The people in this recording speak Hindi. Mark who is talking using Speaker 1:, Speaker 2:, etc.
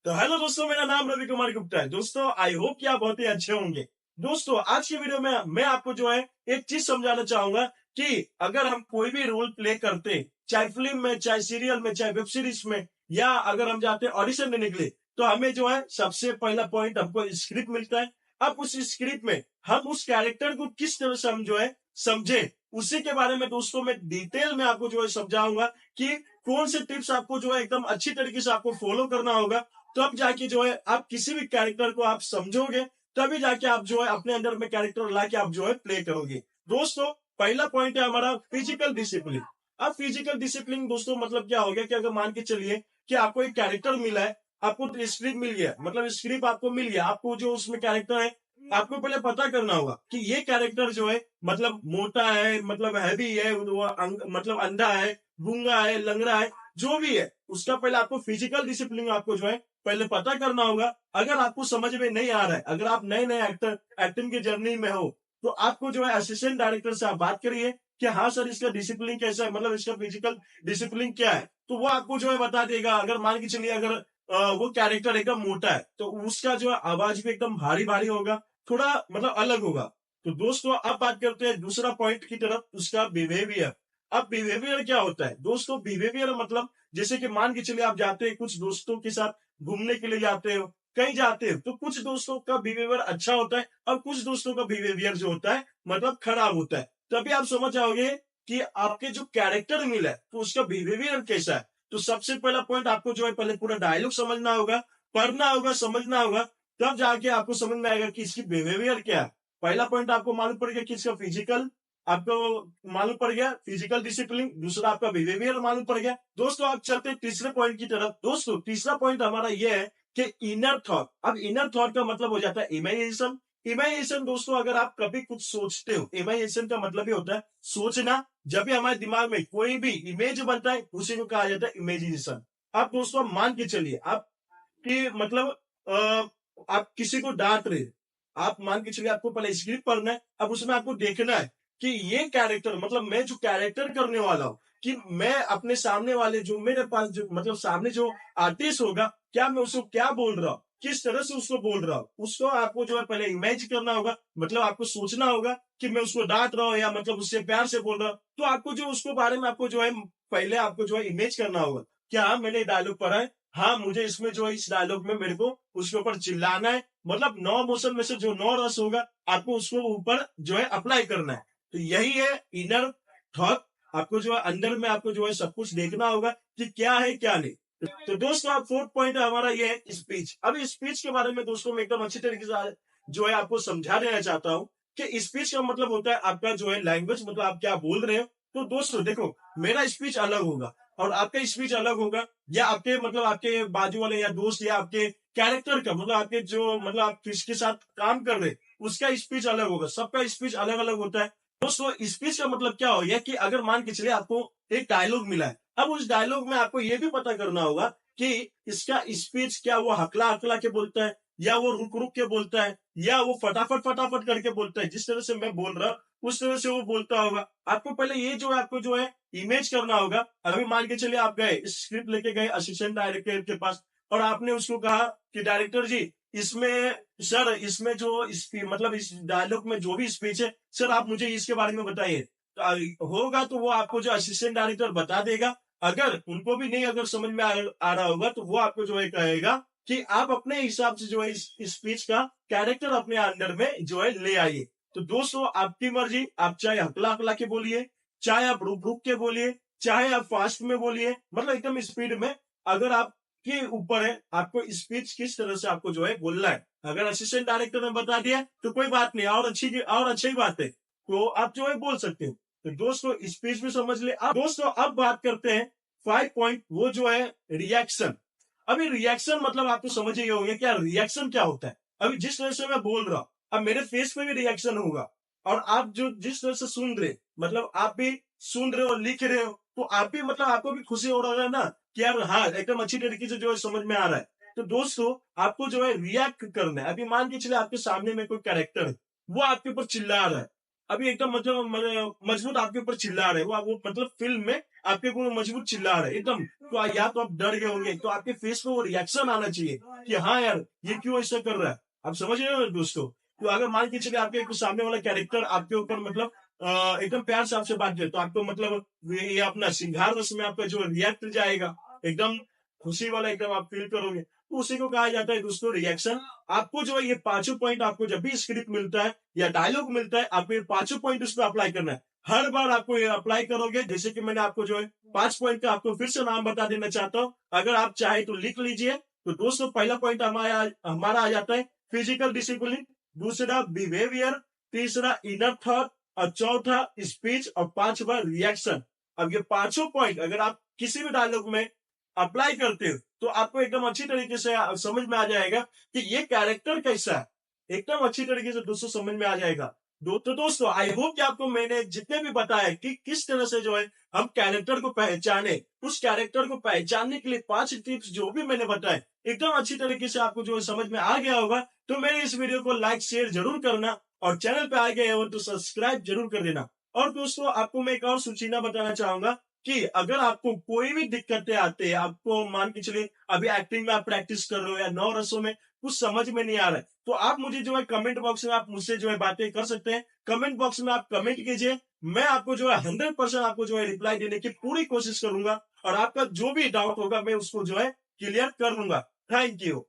Speaker 1: तो हेलो दोस्तों, मेरा नाम रवि कुमार गुप्ता है। दोस्तों, आई होप कि आप बहुत ही अच्छे होंगे। दोस्तों, आज की वीडियो में मैं आपको जो है एक चीज समझाना चाहूंगा कि अगर हम कोई भी रोल प्ले करते, चाहे फिल्म में, चाहे सीरियल में, चाहे वेब सीरीज में, या अगर हम जाते हैं ऑडिशन देने के लिए, तो हमें जो है सबसे पहला पॉइंट हमको स्क्रिप्ट मिलता है। अब उस स्क्रिप्ट में हम उस कैरेक्टर को किस तरह से हम जो है समझे, उसी के बारे में दोस्तों मैं डिटेल में आपको जो है समझाऊंगा कि कौन से टिप्स आपको जो है एकदम अच्छी तरीके से आपको फॉलो करना होगा। तब जाके जो है आप किसी भी कैरेक्टर को आप समझोगे, तभी जाके आप जो है अपने अंदर में कैरेक्टर लाके आप जो है प्ले करोगे। दोस्तों, पहला पॉइंट है हमारा फिजिकल डिसिप्लिन। अब फिजिकल डिसिप्लिन दोस्तों मतलब क्या हो गया कि अगर मान के चलिए कि आपको एक कैरेक्टर मिला है, आपको स्क्रिप्ट मिल गया, मतलब स्क्रिप्ट आपको मिल गया, आपको जो उसमें कैरेक्टर है, आपको पहले पता करना होगा कि ये कैरेक्टर जो है मतलब मोटा है, मतलब हैवी है, मतलब अंधा है, गूंगा है, लंगड़ा है, जो भी है, उसका पहले आपको फिजिकल डिसिप्लिन आपको जो है पहले पता करना होगा। अगर आपको समझ में नहीं आ रहा है, अगर आप नए नए एक्टर एक्टिंग की जर्नी में हो, तो आपको जो है असिस्टेंट डायरेक्टर से आप बात करिए कि हाँ सर, इसका डिसिप्लिन कैसा है, मतलब इसका फिजिकल डिसिप्लिन क्या है, तो वो आपको जो है बता देगा। अगर मान के चलिए अगर वो कैरेक्टर एकदम मोटा है, तो उसका जो है आवाज भी एकदम भारी भारी होगा, थोड़ा मतलब अलग होगा। तो दोस्तों, अब बात करते हैं दूसरा पॉइंट की तरफ, उसका बिहेवियर। अब बिहेवियर क्या होता है दोस्तों? बिहेवियर मतलब जैसे कि मान के चलिए आप जाते हैं कुछ दोस्तों के साथ घूमने के लिए जाते हो, कहीं जाते हो, तो कुछ दोस्तों का बिहेवियर अच्छा होता है और कुछ दोस्तों का बिहेवियर जो होता है मतलब खराब होता है। तभी आप समझ जाओगे कि आपके जो कैरेक्टर मिला है तो उसका बिहेवियर कैसा है। तो सबसे पहला पॉइंट आपको जो है पहले पूरा डायलॉग समझना होगा, पढ़ना होगा, समझना होगा, तब जाके आपको समझ में आएगा कि इसकी बिहेवियर क्या है। पहला पॉइंट आपको मालूम पड़ गया कि इसका फिजिकल आपको मालूम पड़ गया, फिजिकल डिसिप्लिन। दूसरा आपका बिहेवियर मालूम पड़ गया। दोस्तों, आप चलते हैं तीसरे पॉइंट की तरफ। दोस्तों, तीसरा पॉइंट हमारा यह है कि इनर थॉट। अब इनर थॉट का मतलब हो जाता है इमेजिनेशन। इमेजिनेशन दोस्तों, अगर आप कभी कुछ सोचते हो, इमेजिनेशन का मतलब ही होता है सोचना। जब भी हमारे दिमाग में कोई भी इमेज बनता है, उसी को कहा जाता है इमेजिनेशन। अब दोस्तों, मान के चलिए आप कि मतलब आप किसी को डांट रहे, आप मान के चलिए आपको पहले स्क्रिप्ट पढ़ना है, अब उसमें आपको देखना है कि ये कैरेक्टर मतलब मैं जो कैरेक्टर करने वाला हूं, कि मैं अपने सामने वाले जो मेरे पास जो मतलब सामने जो आर्टिस्ट होगा, क्या मैं उसको क्या बोल रहा हूँ, किस तरह से उसको बोल रहा हूँ, उसको आपको जो है पहले इमेज करना होगा। मतलब आपको सोचना होगा कि मैं उसको डांट रहा हूँ या मतलब उससे प्यार से बोल रहा हूँ, तो आपको जो उसको बारे में आपको जो है पहले आपको जो है इमेज करना होगा। क्या मैंने डायलॉग पढ़ा है, हाँ मुझे इसमें जो है इस डायलॉग में मेरे को उसके ऊपर चिल्लाना है, मतलब 9 इमोशन में से जो 9 रस होगा आपको उसको ऊपर जो है अप्लाई करना है। तो यही है इनर थॉट। आपको जो है अंदर में आपको जो है सब कुछ देखना होगा कि क्या है क्या नहीं। तो दोस्तों, आप फोर्थ पॉइंट है हमारा ये है स्पीच। अब स्पीच के बारे में दोस्तों मैं एकदम अच्छी तरीके से जो है आपको समझा देना चाहता हूँ कि स्पीच का मतलब होता है आपका जो है लैंग्वेज, मतलब आप क्या बोल रहे हो। तो दोस्तों देखो, मेरा स्पीच अलग होगा और आपका स्पीच अलग होगा, या आपके मतलब आपके बाजू वाले या दोस्त या आपके कैरेक्टर का मतलब आपके जो मतलब आप किसके साथ काम कर रहे, उसका स्पीच अलग होगा। सबका स्पीच अलग अलग होता है। दोस्तों, स्पीच का मतलब क्या हो गया कि अगर मान के चलिए आपको एक डायलॉग मिला है, अब उस डायलॉग में आपको यह भी पता करना होगा कि इसका स्पीच क्या वो हकला हकला के बोलता है, या वो रुक रुक के बोलता है, या वो फटाफट फटाफट करके बोलता है। जिस तरह से मैं बोल रहा हूं उस तरह से वो बोलता होगा। आपको पहले ये जो है आपको जो है इमेज करना होगा। अभी मान के चलिए आप गए स्क्रिप्ट लेके गए असिस्टेंट डायरेक्टर के पास, और आपने उसको कहा कि डायरेक्टर जी, इसमें सर इसमें जो मतलब इस डायलॉग में जो भी स्पीच है सर, आप मुझे इसके बारे में बताइए। तो होगा तो वो आपको जो असिस्टेंट डायरेक्टर बता देगा। अगर उनको भी नहीं अगर समझ में आ रहा होगा, तो वो आपको जो है कहेगा कि आप अपने हिसाब से जो है इस स्पीच का कैरेक्टर अपने अंदर में जो है ले आइए। तो दोस्तों, आपकी मर्जी, आप चाहे हकला हकला के बोलिए, चाहे आप रुक रुक के बोलिए, चाहे आप फास्ट में बोलिए, मतलब एकदम स्पीड में। अगर आप के ऊपर है आपको स्पीच किस तरह से आपको जो है बोलना है। अगर असिस्टेंट डायरेक्टर ने बता दिया तो कोई बात नहीं, और अच्छी बात है, तो आप जो है बोल सकते हो। तो दोस्तों, स्पीच भी समझ ले। अब दोस्तों, अब बात करते हैं 5 पॉइंट, वो जो है रिएक्शन। अभी रिएक्शन मतलब आपको समझ ही होंगे क्या रिएक्शन क्या होता है। अभी जिस तरह से मैं बोल रहा हूं, अब मेरे फेस पे भी रिएक्शन होगा, और आप जो जिस तरह से सुन रहे, मतलब आप भी सुन रहे हो, लिख रहे हो, तो आप भी मतलब आपको भी खुशी हो रहा है ना कि यार हाँ एकदम अच्छी तरीके से जो है समझ में आ रहा है। तो दोस्तों, आपको जो है रिएक्ट करना है। अभी मान के चले आपके सामने में कोई कैरेक्टर है, वो आपके ऊपर चिल्ला रहा है, अभी एकदम मतलब मजबूत आपके ऊपर चिल्ला रहे हैं, वो मतलब फिल्म में आपके ऊपर मजबूत चिल्ला रहे हैं एकदम, तो या तो आप डर गए होंगे, तो आपके फेस पे वो रिएक्शन आना चाहिए कि हाँ यार ये क्यों ऐसा कर रहा है। आप समझ रहे हो दोस्तों। तो अगर मान के चले आपके सामने वाला कैरेक्टर आपके ऊपर मतलब एकदम प्यार से आपसे बात करे, तो आपको मतलब ये अपना सिंगार रस में आपका जो रिएक्ट जाएगा, एकदम खुशी वाला एकदम आप फील करोगे, तो उसी को कहा जाता है दोस्तों रिएक्शन। आपको जो है ये पांचों पॉइंट, आपको जब भी स्क्रिप्ट मिलता है या डायलॉग मिलता है, आपको ये पांचों पॉइंट उस पर अप्लाई करना है। हर बार आपको ये अप्लाई करोगे, जैसे कि मैंने आपको जो है 5 पॉइंट का आपको फिर से नाम बता देना चाहता हूँ, अगर आप चाहे तो लिख लीजिए। तो दोस्तों पहला पॉइंट हमारा आ जाता है फिजिकल डिसिप्लिन, दूसरा बिहेवियर, तीसरा इनर थॉट, और चौथा स्पीच, और पांचवा रिएक्शन। अब ये पांचों पॉइंट अगर आप किसी भी डायलॉग में अप्लाई करते हो, तो आपको एकदम अच्छी तरीके से समझ में आ जाएगा कि ये कैरेक्टर कैसा है, एकदम अच्छी तरीके से दोस्तों समझ में आ जाएगा। तो दोस्तों आई होप कि आपको मैंने जितने भी बताया कि किस तरह से जो है हम कैरेक्टर को पहचाने, उस कैरेक्टर को पहचानने के लिए 5 टिप्स जो भी मैंने बताए एकदम अच्छी तरीके से आपको जो है समझ में आ गया होगा। तो मेरे इस वीडियो को लाइक शेयर जरूर करना, और चैनल पे आ गए हो तो सब्सक्राइब जरूर कर देना। और दोस्तों आपको मैं एक और सूचना बताना चाहूंगा कि अगर आपको कोई भी दिक्कतें आते हैं, आपको मान के चलिए अभी एक्टिंग में आप प्रैक्टिस कर रहे हो या 9 रसों में कुछ समझ में नहीं आ रहा है, तो आप मुझे जो है कमेंट बॉक्स में आप मुझसे जो है बातें कर सकते हैं। कमेंट बॉक्स में आप कमेंट कीजिए, मैं आपको जो है 100% आपको जो है रिप्लाई देने की पूरी कोशिश करूंगा, और आपका जो भी डाउट होगा मैं उसको जो है क्लियर कर लूंगा। Thank you.